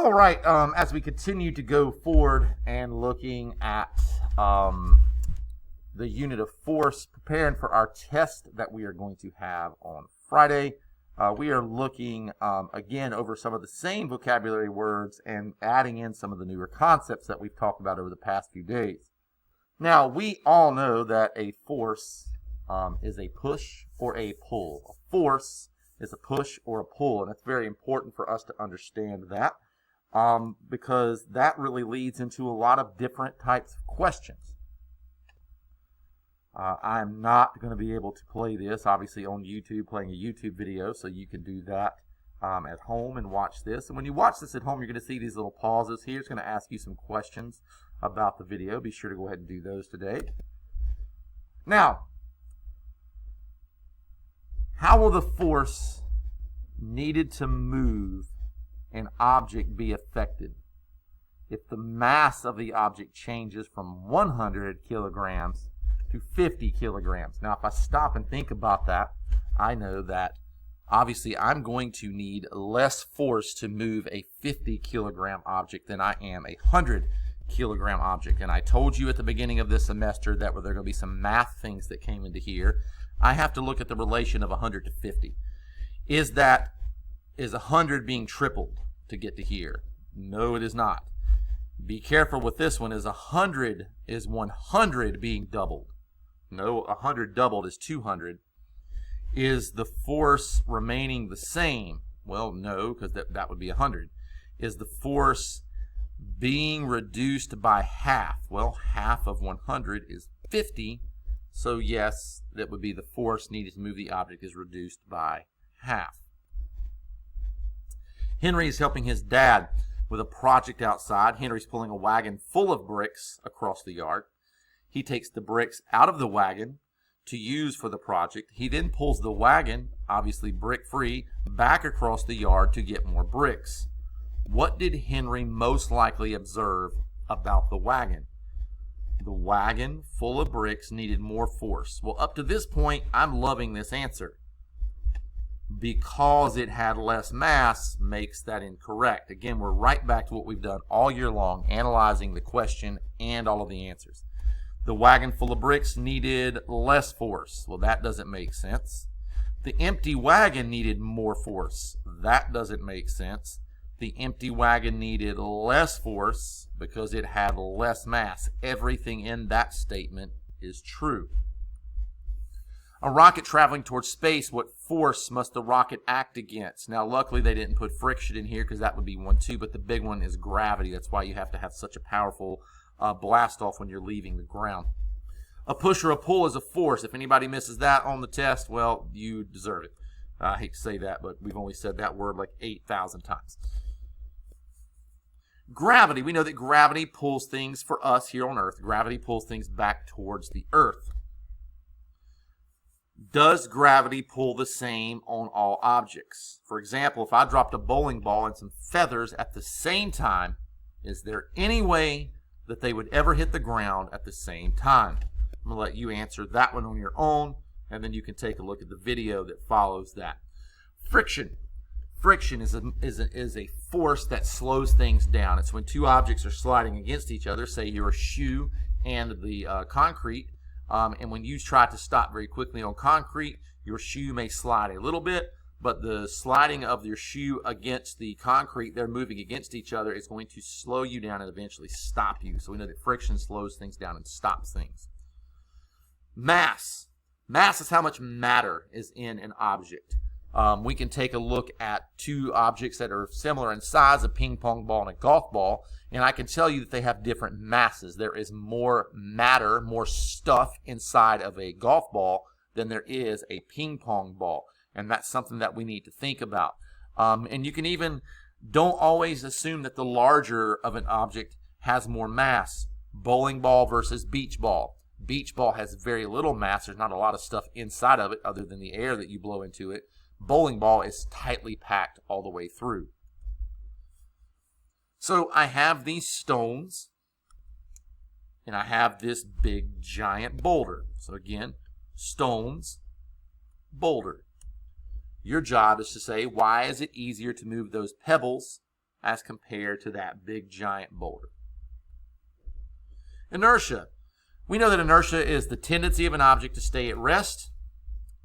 All right, as we continue to go forward and looking at the unit of force, preparing for our test that we are going to have on Friday, we are looking again over some of the same vocabulary words and adding in some of the newer concepts that we've talked about over the past few days. Now, we all know that a force is a push or a pull. A force is a push or a pull, and it's very important for us to understand that because that really leads into a lot of different types of questions. I'm not going to be able to play this, obviously, on YouTube, playing a YouTube video, so you can do that at home and watch this. And when you watch this at home, you're going to see these little pauses here. It's going to ask you some questions about the video. Be sure to go ahead and do those today. Now, how will the force needed to move an object be affected if the mass of the object changes from 100 kilograms to 50 kilograms? Now, if I stop and think about that, I know that obviously I'm going to need less force to move a 50 kilogram object than I am a 100 kilogram object. And I told you at the beginning of this semester that there are going to be some math things that came into here. I have to look at the relation of 100 to 50. Is 100 being tripled to get to here? No, it is not. Be careful with this one. Is 100 being doubled? No, 100 doubled is 200. Is the force remaining the same? Well, no, because that would be 100. Is the force being reduced by half? Well, half of 100 is 50. So yes, that would be the force needed to move the object is reduced by half. Henry is helping his dad with a project outside. Henry's pulling a wagon full of bricks across the yard. He takes the bricks out of the wagon to use for the project. He then pulls the wagon, obviously brick-free, back across the yard to get more bricks. What did Henry most likely observe about the wagon? The wagon full of bricks needed more force. Well, up to this point, I'm loving this answer. Because it had less mass makes that incorrect. Again, we're right back to what we've done all year long, analyzing the question and all of the answers. The wagon full of bricks needed less force. Well, that doesn't make sense. The empty wagon needed more force. That doesn't make sense. The empty wagon needed less force because it had less mass. Everything in that statement is true. A rocket traveling towards space, what force must the rocket act against? Now, luckily, they didn't put friction in here because that would be one too, but the big one is gravity. That's why you have to have such a powerful blast off when you're leaving the ground. A push or a pull is a force. If anybody misses that on the test, well, you deserve it. I hate to say that, but we've only said that word like 8,000 times. Gravity. We know that gravity pulls things for us here on Earth. Gravity pulls things back towards the Earth. Does gravity pull the same on all objects? For example, if I dropped a bowling ball and some feathers at the same time, is there any way that they would ever hit the ground at the same time? I'm going to let you answer that one on your own, and then you can take a look at the video that follows that. Friction. Friction is a force that slows things down. It's when two objects are sliding against each other, say your shoe and the concrete, and when you try to stop very quickly on concrete, your shoe may slide a little bit, but the sliding of your shoe against the concrete, they're moving against each other, is going to slow you down and eventually stop you. So we know that friction slows things down and stops things. Mass. Mass is how much matter is in an object. We can take a look at two objects that are similar in size, a ping pong ball and a golf ball, and I can tell you that they have different masses. There is more matter, more stuff inside of a golf ball than there is a ping pong ball, and that's something that we need to think about. And you can even, don't always assume that the larger of an object has more mass. Bowling ball versus beach ball. Beach ball has very little mass. There's not a lot of stuff inside of it other than the air that you blow into it. Bowling ball is tightly packed all the way through. So I have these stones, and I have this big giant boulder. So again, stones, boulder. Your job is to say, why is it easier to move those pebbles as compared to that big giant boulder. Inertia. We know that inertia is the tendency of an object to stay at rest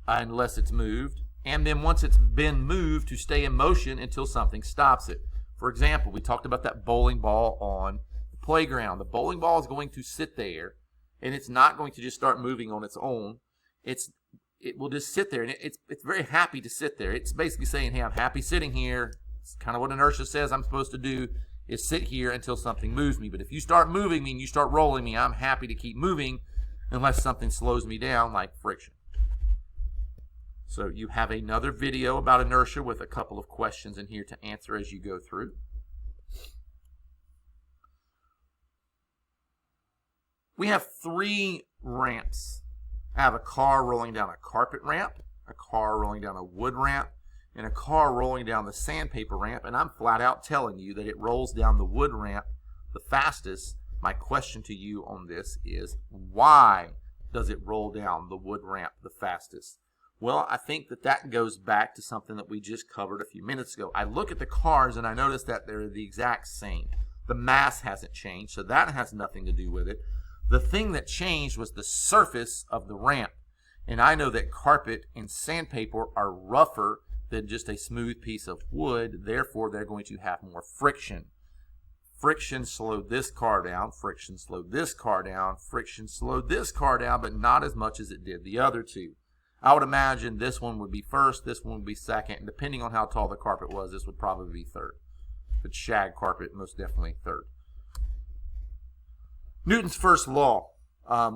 unless it's moved, and then once it's been moved to stay in motion until something stops it. For example, we talked about that bowling ball on the playground. The bowling ball is going to sit there, and it's not going to just start moving on its own. It will just sit there, and it's very happy to sit there. It's basically saying, hey, I'm happy sitting here. It's kind of what inertia says I'm supposed to do, is sit here until something moves me. But if you start moving me and you start rolling me, I'm happy to keep moving unless something slows me down like friction. So you have another video about inertia with a couple of questions in here to answer as you go through. We have 3 ramps. I have a car rolling down a carpet ramp, a car rolling down a wood ramp, and a car rolling down the sandpaper ramp, and I'm flat out telling you that it rolls down the wood ramp the fastest. My question to you on this is, why does it roll down the wood ramp the fastest? Well, I think that goes back to something that we just covered a few minutes ago. I look at the cars and I notice that they're the exact same. The mass hasn't changed, so that has nothing to do with it. The thing that changed was the surface of the ramp. And I know that carpet and sandpaper are rougher than just a smooth piece of wood. Therefore, they're going to have more friction. Friction slowed this car down. Friction slowed this car down. Friction slowed this car down, but not as much as it did the other two. I would imagine this one would be first, this one would be second, and depending on how tall the carpet was, this would probably be third. If it's shag carpet, most definitely third. Newton's first law,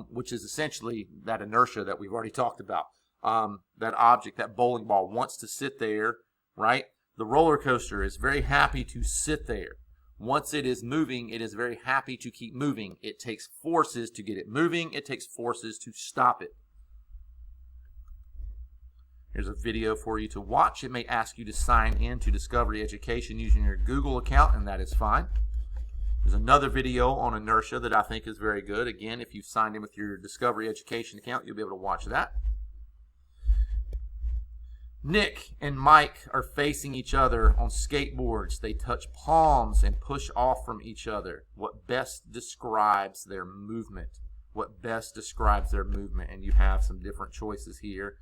which is essentially that inertia that we've already talked about. That object, that bowling ball, wants to sit there, right? The roller coaster is very happy to sit there. Once it is moving, it is very happy to keep moving. It takes forces to get it moving. It takes forces to stop it. Here's a video for you to watch. It may ask you to sign in to Discovery Education using your Google account, and that is fine. There's another video on inertia that I think is very good. Again, if you've signed in with your Discovery Education account, you'll be able to watch that. Nick and Mike are facing each other on skateboards. They touch palms and push off from each other. What best describes their movement? What best describes their movement? And you have some different choices here.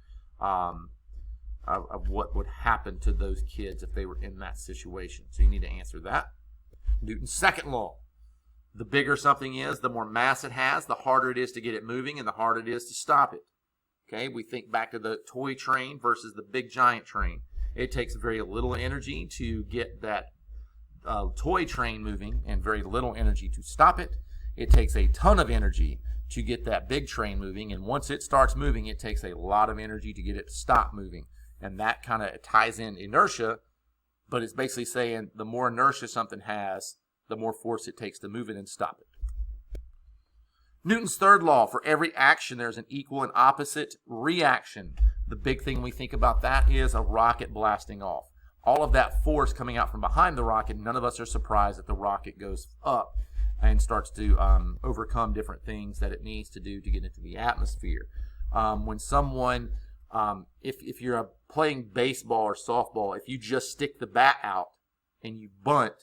Of what would happen to those kids if they were in that situation. So you need to answer that. Newton's second law. The bigger something is, the more mass it has, the harder it is to get it moving and the harder it is to stop it. Okay, we think back to the toy train versus the big giant train. It takes very little energy to get that toy train moving and very little energy to stop it. It takes a ton of energy to get that big train moving, and once it starts moving, it takes a lot of energy to get it to stop moving. And that kind of ties in inertia, but it's basically saying the more inertia something has, the more force it takes to move it and stop it. Newton's third law, for every action there's an equal and opposite reaction. The big thing we think about that is a rocket blasting off. All of that force coming out from behind the rocket, none of us are surprised that the rocket goes up and starts to overcome different things that it needs to do to get into the atmosphere. When someone, if you're playing baseball or softball, if you just stick the bat out and you bunt,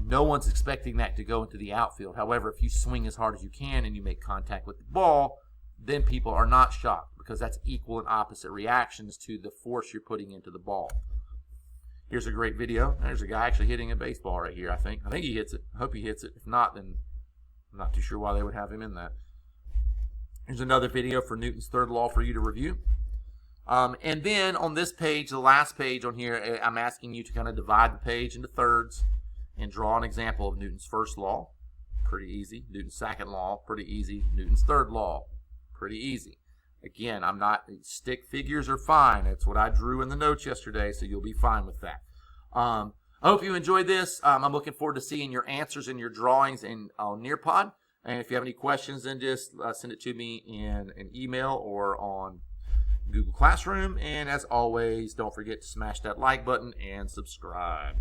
no one's expecting that to go into the outfield. However, if you swing as hard as you can and you make contact with the ball, then people are not shocked because that's equal and opposite reactions to the force you're putting into the ball. Here's a great video. There's a guy actually hitting a baseball right here, I think. I think he hits it. I hope he hits it. If not, then I'm not too sure why they would have him in that. Here's another video for Newton's third law for you to review. And then on this page, the last page on here, I'm asking you to kind of divide the page into thirds and draw an example of Newton's first law. Pretty easy. Newton's second law. Pretty easy. Newton's third law. Pretty easy. Again, I'm not, stick figures are fine. It's what I drew in the notes yesterday, so you'll be fine with that. I hope you enjoyed this. I'm looking forward to seeing your answers and your drawings on Nearpod. And if you have any questions, then just send it to me in an email or on Google Classroom. And as always, don't forget to smash that like button and subscribe.